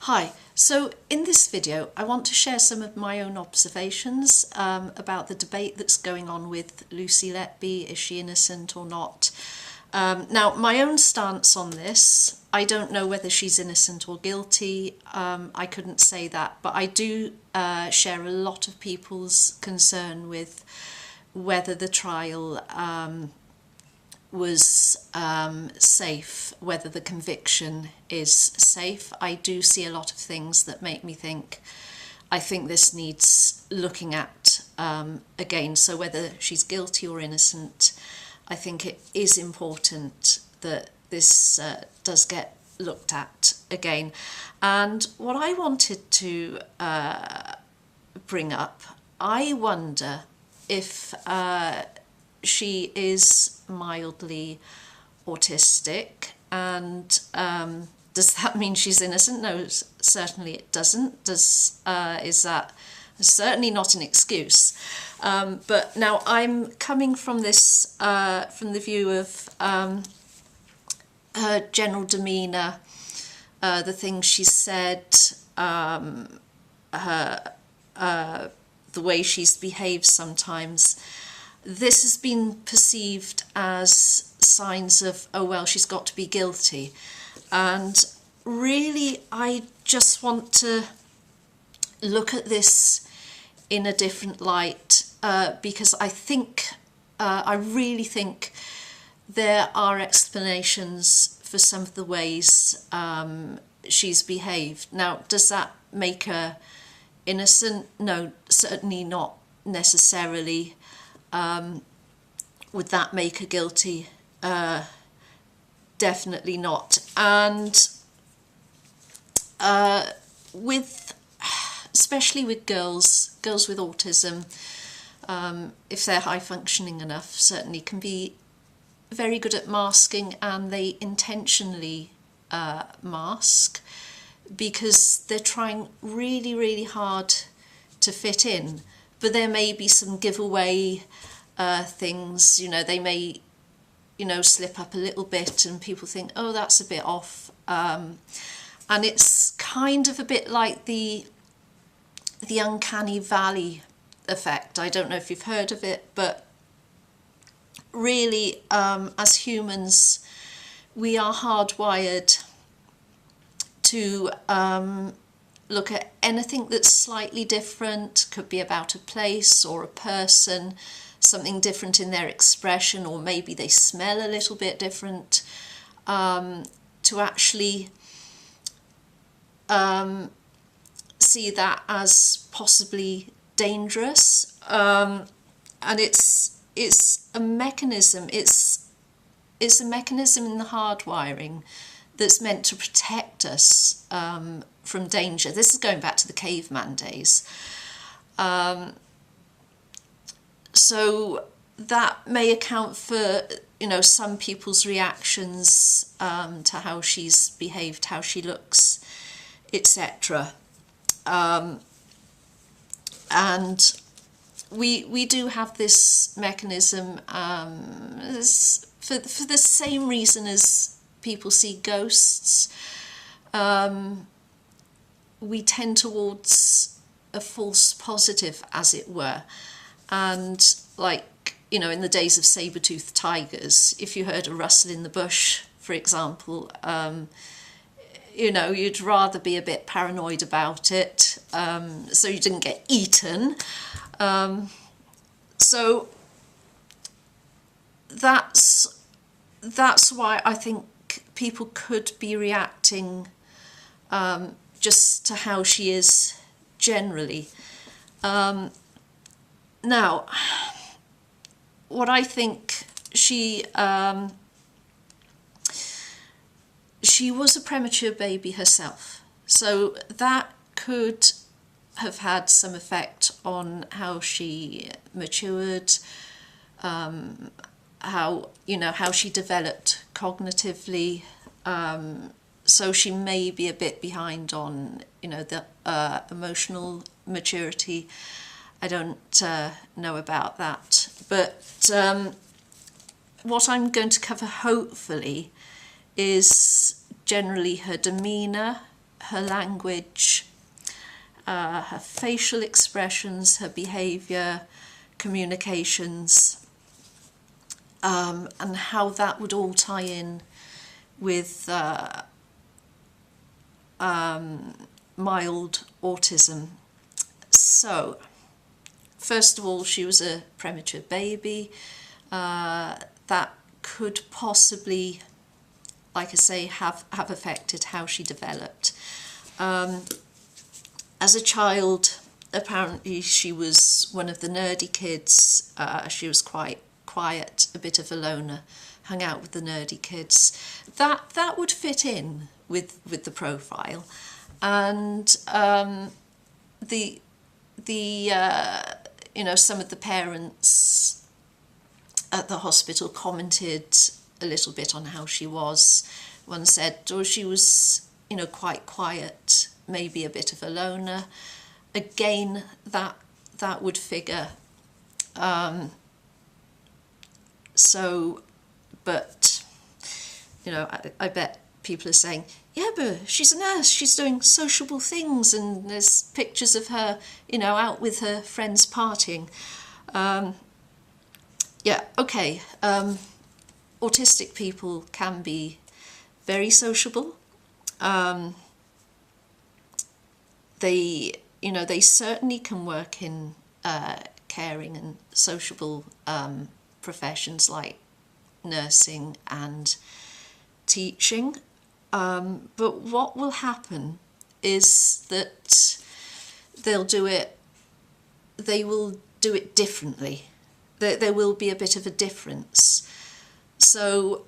Hi, so in this video I want to share some of my own observations about the debate that's going on with Lucy Letby. Is she innocent or not? Now, my own stance on this, I don't know whether she's innocent or guilty. I couldn't say that, but I do share a lot of people's concern with whether the trial was safe, whether the conviction is safe. I do see a lot of things that make me think, I think this needs looking at again. So whether she's guilty or innocent, I think it is important that this does get looked at again. And what I wanted to bring up, I wonder if she is mildly autistic, and does that mean she's innocent? No, certainly it doesn't. Is that certainly not an excuse? But now I'm coming from this from the view of her general demeanor, the things she said, the way she's behaved sometimes. This has been perceived as signs of, oh well, she's got to be guilty. And really, I just want to look at this in a different light, because I think, I really think there are explanations for some of the ways she's behaved. Now, does that make her innocent? No, certainly not necessarily. Would that make her guilty? Definitely not. And especially with girls with autism, if they're high functioning enough, certainly can be very good at masking, and they intentionally mask because they're trying really, really hard to fit in. But there may be some giveaway things, they may, slip up a little bit and people think, oh, that's a bit off. And it's kind of a bit like the uncanny valley effect. I don't know if you've heard of it, but really, as humans, we are hardwired to look at anything that's slightly different. Could be about a place or a person, something different in their expression, or maybe they smell a little bit different, to actually see that as possibly dangerous. And it's a mechanism, it's a mechanism in the hardwiring that's meant to protect us from danger. This is going back to the caveman days. So that may account for, some people's reactions to how she's behaved, how she looks, etc. And we do have this mechanism for the same reason as people see ghosts. We tend towards a false positive, as it were. And in the days of saber-toothed tigers, if you heard a rustle in the bush, for example, you'd rather be a bit paranoid about it, so you didn't get eaten. So that's why I think people could be reacting just to how she is generally. Now, what I think, she was a premature baby herself, so that could have had some effect on how she matured, how she developed cognitively. So she may be a bit behind on, the emotional maturity. I don't know about that. But what I'm going to cover, hopefully, is generally her demeanour, her language, her facial expressions, her behaviour, communications, and how that would all tie in with mild autism. So, first of all, she was a premature baby. That could possibly, like I say, have affected how she developed. As a child, apparently she was one of the nerdy kids. She was quite quiet, a bit of a loner, hung out with the nerdy kids. That would fit in with the profile. And you know, some of the parents at the hospital commented a little bit on how she was. One said, oh, she was, you know, quite quiet, maybe a bit of a loner. Again, that would figure. So, but, you know, I bet people are saying, yeah, but she's a nurse, she's doing sociable things, and there's pictures of her, you know, out with her friends partying. Yeah, okay, autistic people can be very sociable. They, you know, they certainly can work in caring and sociable professions like nursing and teaching. But what will happen is that they will do it differently. There will be a bit of a difference. So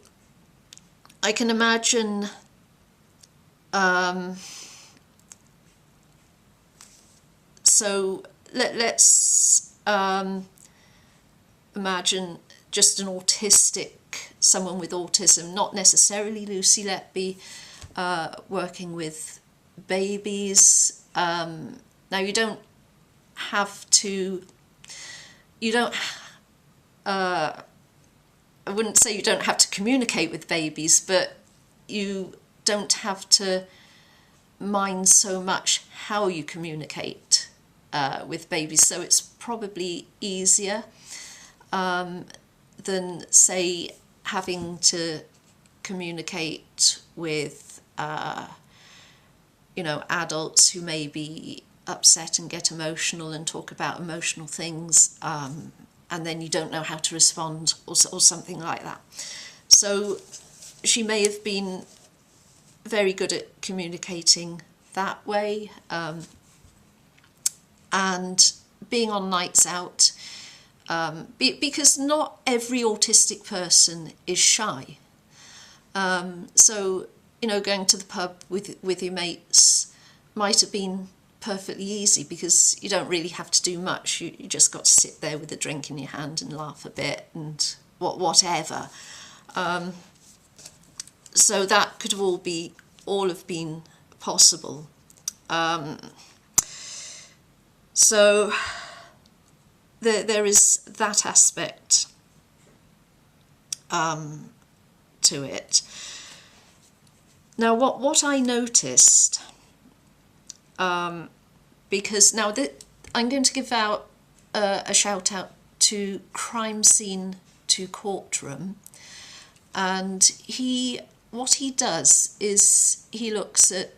I can imagine so let's imagine just an autistic, someone with autism, not necessarily Lucy Letby, working with babies. Now you don't have to, I wouldn't say you don't have to communicate with babies, but you don't have to mind so much how you communicate with babies. So it's probably easier than, say, having to communicate with, you know, adults who may be upset and get emotional and talk about emotional things, and then you don't know how to respond, or something like that. So she may have been very good at communicating that way, and being on nights out, because not every autistic person is shy. So, you know, going to the pub with your mates might have been perfectly easy, because you don't really have to do much. You just got to sit there with a drink in your hand and laugh a bit and whatever. So that could all have been possible. So there is that aspect to it. Now, what I noticed, because now I'm going to give out a shout out to Crime Scene to Courtroom, and what he does is he looks at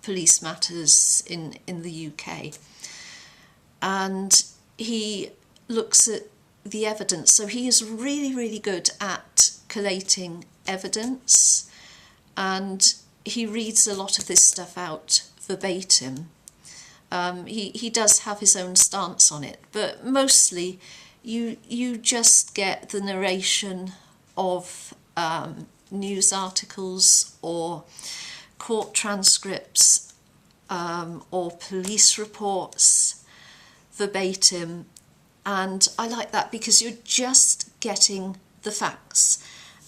police matters in the UK, and he looks at the evidence. So he is really, really good at collating evidence, and he reads a lot of this stuff out verbatim. He does have his own stance on it, but mostly you just get the narration of news articles or court transcripts or police reports verbatim, and I like that because you're just getting the facts.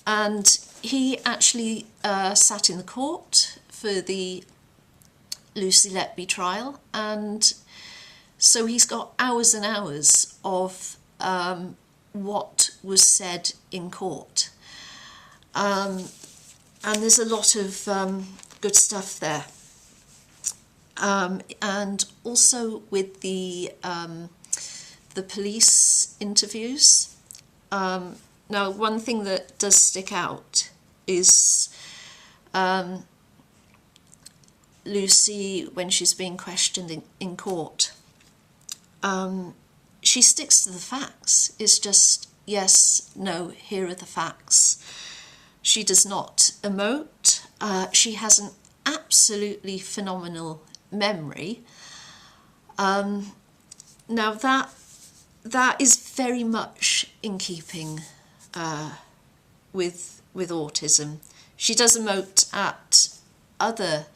And he actually sat in the court for the Lucy Letby trial, and so he's got hours and hours of what was said in court, and there's a lot of good stuff there. And also with the police interviews. Now, one thing that does stick out is Lucy, when she's being questioned in court, she sticks to the facts. It's just, yes, no, here are the facts. She does not emote. She has an absolutely phenomenal memory. Now that is very much in keeping with autism. She does emote at other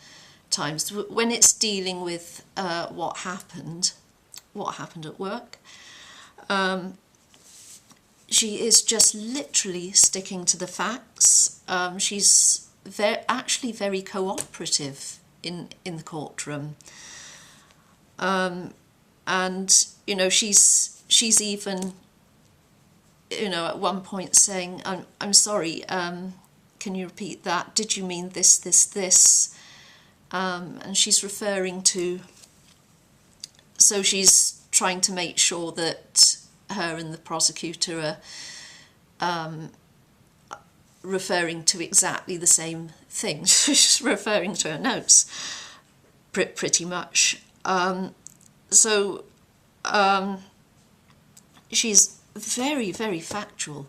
times when it's dealing with what happened at work. She is just literally sticking to the facts. She's actually very cooperative in the courtroom. And, you know, she's even, you know, at one point saying, I'm sorry, can you repeat that? Did you mean this, this, this? And she's referring to, so she's trying to make sure that her and the prosecutor are referring to exactly the same thing. She's referring to her notes, pretty much. She's very, very factual.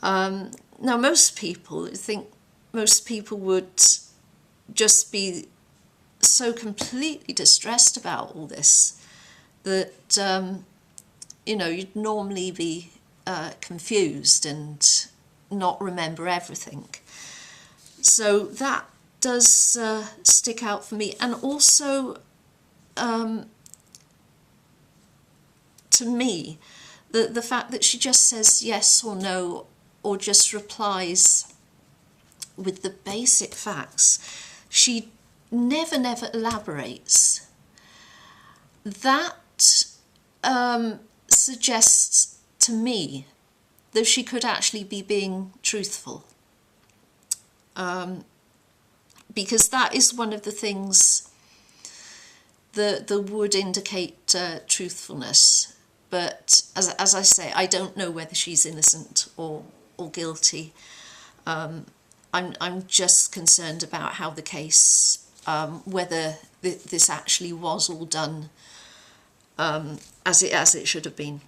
Now, most people would just be so completely distressed about all this that, you know, you'd normally be confused and not remember everything. So that does stick out for me. And also, to me, the fact that she just says yes or no, or just replies with the basic facts. She never elaborates. That suggests to me that she could actually be being truthful. Because that is one of the things that would indicate truthfulness. But as I say, I don't know whether she's innocent or guilty. I'm just concerned about how the case, whether this actually was all done as it should have been.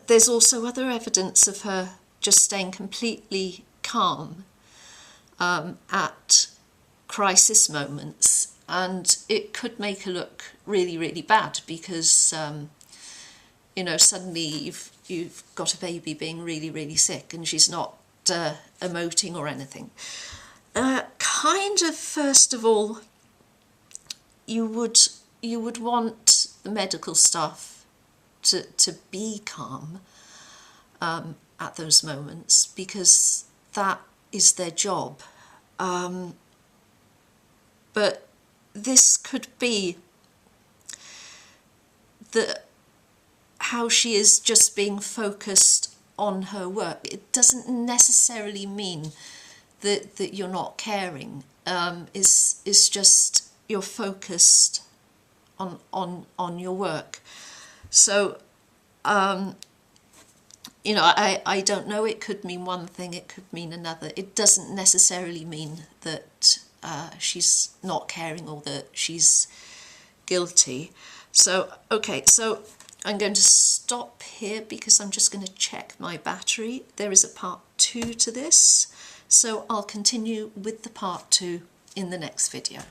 There's also other evidence of her just staying completely calm at crisis moments, and it could make her look really, really bad because you know, suddenly you've got a baby being really, really sick and she's not emoting or anything. Kind of, first of all, you would want the medical staff to be calm at those moments, because that is their job. But this could be how she is just being focused on her work. It doesn't necessarily mean that you're not caring. It's just you're focused on your work. So you know, I don't know, it could mean one thing, it could mean another. It doesn't necessarily mean that she's not caring or that she's guilty. So, okay, so I'm going to stop here because I'm just going to check my battery. There is a part 2 to this, so I'll continue with the part 2 in the next video.